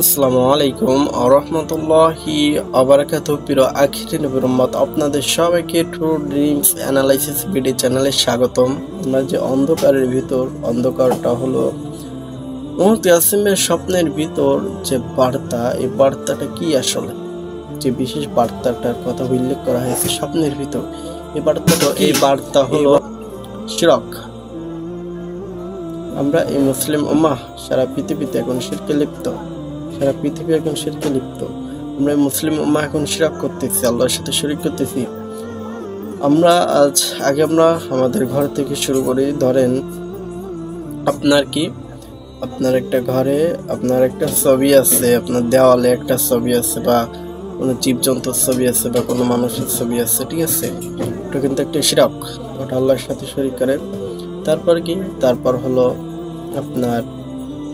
আসসালামু আলাইকুম আসসালামু আলাইকুম আরহামতুল্লাহি আবারাকাতুহু। প্রিয় আখিরি নবীর উম্মত, আপনাদের সবাইকে ট্রু ড্রিমস অ্যানালাইসিস ভিডিও চ্যানেলে স্বাগতম। আমরা যে অন্ধকারের ভিতর, অন্ধকারটা হলো মুহূর্তে ইয়াসিমের স্বপ্নের ভিতর যে বার্তা, এই বার্তাটা কি আসলে, যে বিশেষ বার্তাটার কথা উল্লেখ করা হয়েছে স্বপ্নের ভিতর, এই বার্তা হলো শিরক। আমরা এই মুসলিম উম্মাহ সারা পৃথিবীতে এখন শিরকে লিপ্ত, সারা পৃথিবী এখন শিরকে লিপ্ত। আমরা এই মুসলিম উম্মাহ এখন শিরক করতেছি, আল্লাহর সাথে শরীক করতেছি। আমরা আগে আমরা আমাদের ঘর থেকে শুরু করি। ধরেন আপনার একটা ঘরে আপনার একটা ছবি আছে, আপনার দেওয়ালে একটা ছবি আছে, বা কোনো জীবজন্তুর ছবি আছে, বা কোনো মানুষের ছবি আছে, ঠিক আছে? ওটা কিন্তু একটা শিরক, ওটা আল্লাহর সাথে শরীক করে। তারপর হলো আপনার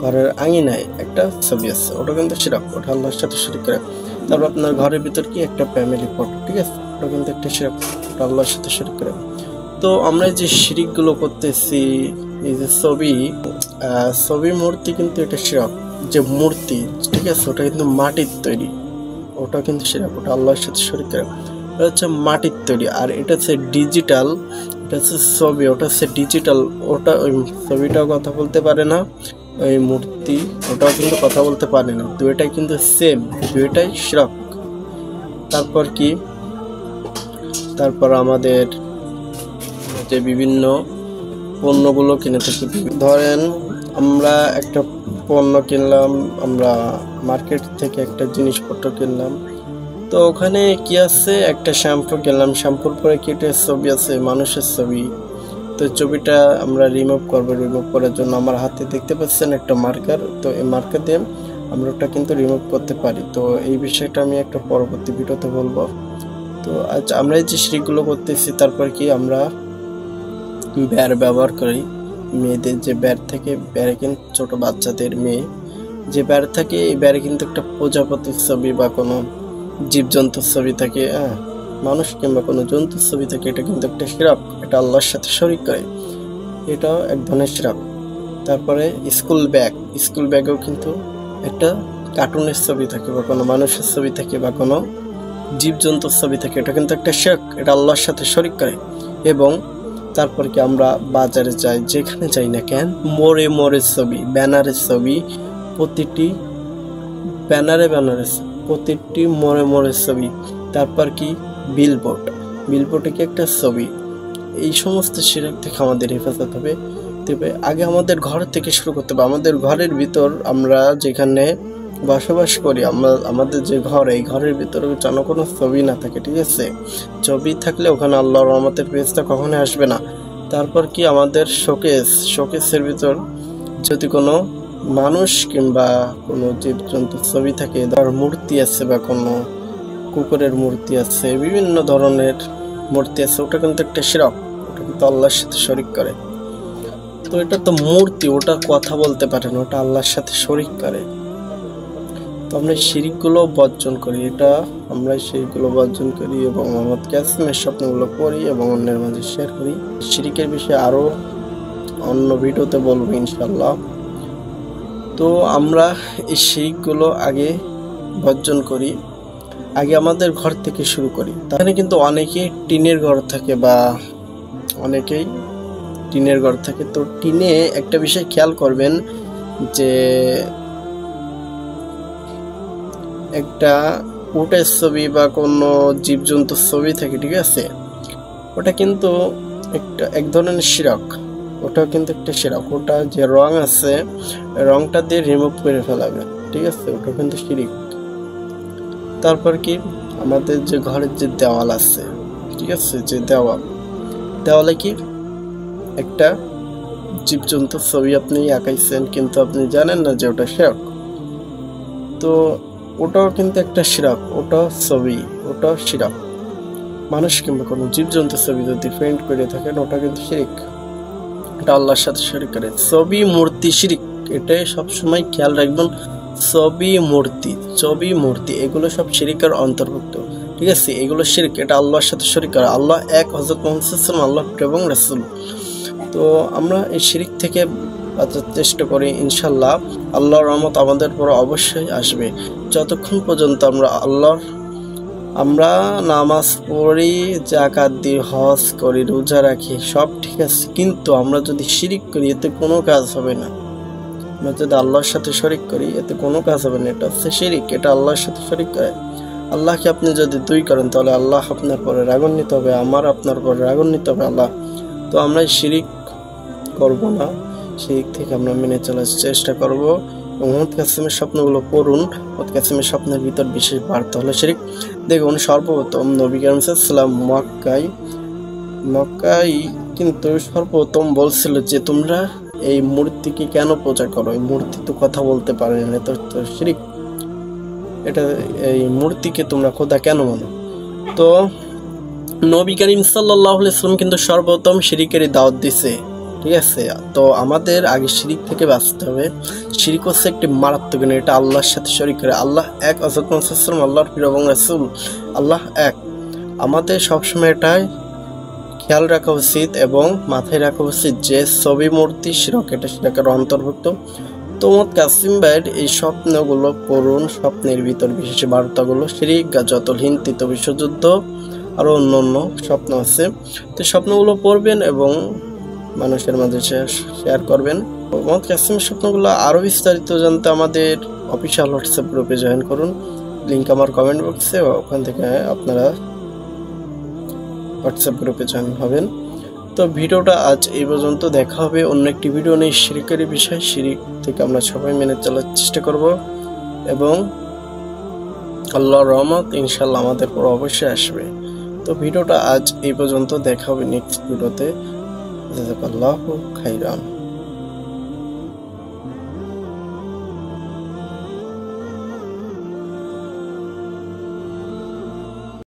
ঘরের আঙিনায় একটা ছবি আছে, ওটা কিন্তু শিরক, ওটা আল্লাহর সাথে শরীক করে। তারপর আপনার ঘরের ভিতর একটা ফ্যামিলি ফটো, ঠিক আছে, ওটা কিন্তু একটা শিরক, ওটা আল্লাহর সাথে শরীক করে। তো আমরা যে শিরিকগুলো করতেছি, এই যে ছবি মূর্তি, কিন্তু এটা শিরক। যে মূর্তি, ঠিক আছে, ওটা কিন্তু মাটির তৈরি, ওটা কিন্তু শিরক, ওটা আল্লাহর সাথে শরীক করে। এটা হচ্ছে মাটির তৈরি, আর এটা হচ্ছে ডিজিটাল, এটা হচ্ছে ছবি, ওটা হচ্ছে ডিজিটাল। ওটা ওই ছবিটাও কথা বলতে পারে না, ওই মূর্তি ওটাও কিন্তু কথা বলতে পারে না, দুইটাই কিন্তু সেম, দুইটাই শিরক। তারপর আমাদের যে বিভিন্ন পণ্যগুলো কিনে থাকি, ধরেন আমরা একটা পণ্য কিনলাম, আমরা মার্কেট থেকে একটা জিনিসপত্র কিনলাম, তো ওখানে কি আছে, একটা শ্যাম্পু কিনলাম, শ্যাম্পুর পরে কিটের ছবি আছে, মানুষের ছবি। তো ছবিটা আমরা রিমুভ করার জন্য আমার হাতে দেখতে পাচ্ছেন একটা মার্কার, তো এই মার্কার দিয়ে আমরা ওটা কিন্তু রিমুভ করতে পারি। তো এই বিষয়টা আমি একটা পরবর্তী ভিডিওতে বলবো। তো আজ আমরা এই যে শিরকগুলো করতেছি, তারপর আমরা ব্যার ব্যবহার করি। মেয়েদের যে ব্যার থাকে, ব্যারে কিন্তু ছোট বাচ্চাদের মেয়ে যে ব্যার থাকে, এই ব্যারে কিন্তু একটা প্রজাপতির ছবি বা কোনো জীবজন্তুর ছবি থাকে, মানুষ কিংবা কোনো জন্তুর ছবি থাকে, এটা কিন্তু একটা শিরক, এটা আল্লাহর সাথে শরীক করে, এটাও এক ধরনের শিরক। তারপরে স্কুল ব্যাগেও কিন্তু একটা কার্টুনের ছবি থাকে, বা কোনো মানুষের ছবি থাকে, বা কোনো জীবজন্তুর ছবি থাকে, এটা কিন্তু একটা শিরক, এটা আল্লাহর সাথে শরীক করে। এবং তারপর আমরা বাজারে যাই, যেখানে যাই না কেন, মোড়ের ছবি, ব্যানারের ছবি, প্রতিটি মোড়ের ছবি। তারপর বিলবোর্ডে কি একটা ছবি। এই সমস্ত শিরক থেকে আমাদের হেফাজত হবে। তবে আগে আমাদের ঘর থেকে শুরু করতে হবে। আমাদের ঘরের ভিতর, আমরা যেখানে বসবাস করি, আমাদের যে ঘর, এই ঘরের ভিতরে যেন কোনো ছবি না থাকে, ঠিক আছে? ছবি থাকলে ওখানে আল্লাহর রহমতের ফেরেশতা কখনোই আসবে না। তারপর আমাদের শোকেসের ভিতর যদি কোনো মানুষ কিংবা কোনো জীবজন্তুর ছবি থাকে, ধর মূর্তি আছে, বা কোনো কুকুরের মূর্তি আছে, বিভিন্ন ধরনের মূর্তি আছে, ওটা কিন্তু একটা শিরক, ওটা কিন্তু আল্লাহর সাথে শরীক করে। তো এটা তো মূর্তি, ওটা কথা বলতে পারে না, ওটা আল্লাহর সাথে শরীক করে। তো আমরা শিরিকগুলো বর্জন করি, এবং মোহাম্মদ কাসেমের স্বপ্নগুলো করি এবং অন্যের মাঝে শেয়ার করি। শিরিকের বিষয়ে আরো অন্য ভিডিওতে বলবো ইনশাল্লাহ। তো আমরা এই শিরিকগুলো আগে বর্জন করি, আগে আমাদের ঘর থেকে শুরু করি। তাহলে কিন্তু অনেকেই টিনের ঘর থাকে, তো টিনে একটা বিষয় খেয়াল করবেন, যে একটা উটের ছবি বা কোনো জীবজন্তুর ছবি থাকে, ঠিক আছে, ওটা কিন্তু এক ধরনের শিরক, ওটাও কিন্তু একটা শিরক। ওটা যে রং আছে, রংটা দিয়ে রিমুভ করে ফেলাবে, ঠিক আছে, ওটা কিন্তু শিরিক। তারপর আমাদের যে ঘরের যে দেওয়াল আছে, ঠিক আছে, যে দেওয়ালে একটা জীবজন্তুর ছবি আপনি আঁকাইছেন, কিন্তু আপনি জানেন না যে ওটা শিরক। তো ওটাও কিন্তু একটা শিরক, ওটাও শিরক। মানুষ কিংবা কোনো জীবজন্তুর ছবি যদি পেইন্ট করে থাকেন, ওটা কিন্তু শিরিক, এটা আল্লাহর সাথে শরীক করে। ছবি মূর্তি শিরিক, এটাই সবসময় খেয়াল রাখবেন। ছবি মূর্তি এগুলো সব শিরিকের অন্তর্ভুক্ত, ঠিক আছে, এগুলো শিরিক, এটা আল্লাহর সাথে শরীক করে। আল্লাহ এক, হযরত মুহাম্মদ সাল্লাল্লাহু আলাইহি ওয়াসাল্লাম আল্লাহ এবং রাসূল। তো আমরা এই শিরিক থেকে বাঁচার চেষ্টা করি, ইনশাল্লাহ আল্লাহর রহমত আমাদের পর অবশ্যই আসবে। যতক্ষণ পর্যন্ত আমরা নামাজ পড়ি, যাকাত দিই, হজ করি, রোজা রাখি, সব ঠিক আছে, কিন্তু আমরা যদি শিরিক করি এতে কোনো কাজ হবে না। আমরা যদি আল্লাহর সাথে শরিক করি এতে কোনো কাজ হবে না। এটা হচ্ছে শিরিক, এটা আল্লাহর সাথে শরিক করে। আল্লাহকে আপনি যদি দুই করেন তাহলে আল্লাহ আপনার পরে রাগান্বিত হবে, আমার আপনার পরে রাগান্বিত হবে আল্লাহ। তো আমরা শিরিক করব না, শিরিক থেকে আমরা মেনে চলার চেষ্টা করব। মুহাম্মদ কাসেমের স্বপ্নগুলো পড়ুন। মুহাম্মদ কাসেমের স্বপ্নের ভিতর বিশেষ বার্তা হলো শিরিক। দেখুন, সর্বপ্রথম নবী কারীম সাল্লাল্লাহু আলাইহি মক্কায় কিন্তু সর্বপ্রথম বলছিল যে তোমরা এই মূর্তিকে কেন পূজা করো, এই মূর্তি তো কথা বলতে পারে না, তো শিরিক, এটা এই মূর্তিকে তোমরা খোদা কেন মানো। তো নবী করিম সাল্লাল্লাহু আলাইহি ওয়াসাল্লাম কিন্তু সর্বপ্রথম শিরিকেরই দাওয়াত দিছে, ঠিক আছে। তো আমাদের আগে শিরিক থেকে বাঁচতে হবে। শিরিক হচ্ছে একটি মারাত্মক গুনাহ, এটা আল্লাহর সাথে শরিক করে। আল্লাহ এক, হযরত মুহাম্মদ সাল্লাল্লাহু আলাইহি ওয়াসাল্লাম আল্লাহর প্রিয় এবং রাসূল, আল্লাহ এক। আমাদের সবসময় এটাই খেয়াল রাখা উচিত এবং মাথায় রাখা উচিত যে ছবি, মূর্তি, শিরক এটা শিরকের অন্তর্ভুক্ত। তো মুহাম্মদ কাসেম ভাইয়ের এই স্বপ্নগুলো পড়ুন। স্বপ্নের ভিতর বিশেষ বার্তাগুলো শিরিক, গাজাতুল হিন্দ, তৃতীয় বিশ্বযুদ্ধ, আরও অন্য অন্য স্বপ্ন আছে। তো স্বপ্নগুলো পড়বেন এবং মানুষের মাঝে শেয়ার করবেন। মুহাম্মদ কাসেমের স্বপ্নগুলো আরও বিস্তারিত জানতে আমাদের অফিসিয়াল হোয়াটসঅ্যাপ গ্রুপে জয়েন করুন। লিঙ্ক আমার কমেন্ট বক্সে, ওখান থেকে আপনারা হোয়াটসঅ্যাপ গ্রুপে জয়েন হবেন। তো ভিডিওটা আজ এই পর্যন্ত, দেখা হবে অন্য একটি ভিডিও নিয়ে শিরিকের বিষয়। শিরিক থেকে আমরা সবাই মেনে চলার চেষ্টা করব এবং আল্লাহর রহমত ইনশাল্লাহ আমাদের পর অবশ্যই আসবে। তো ভিডিওটা আজ এই পর্যন্ত, দেখা হবে নেক্সট ভিডিওতে। জাযাকাল্লাহু খাইরান।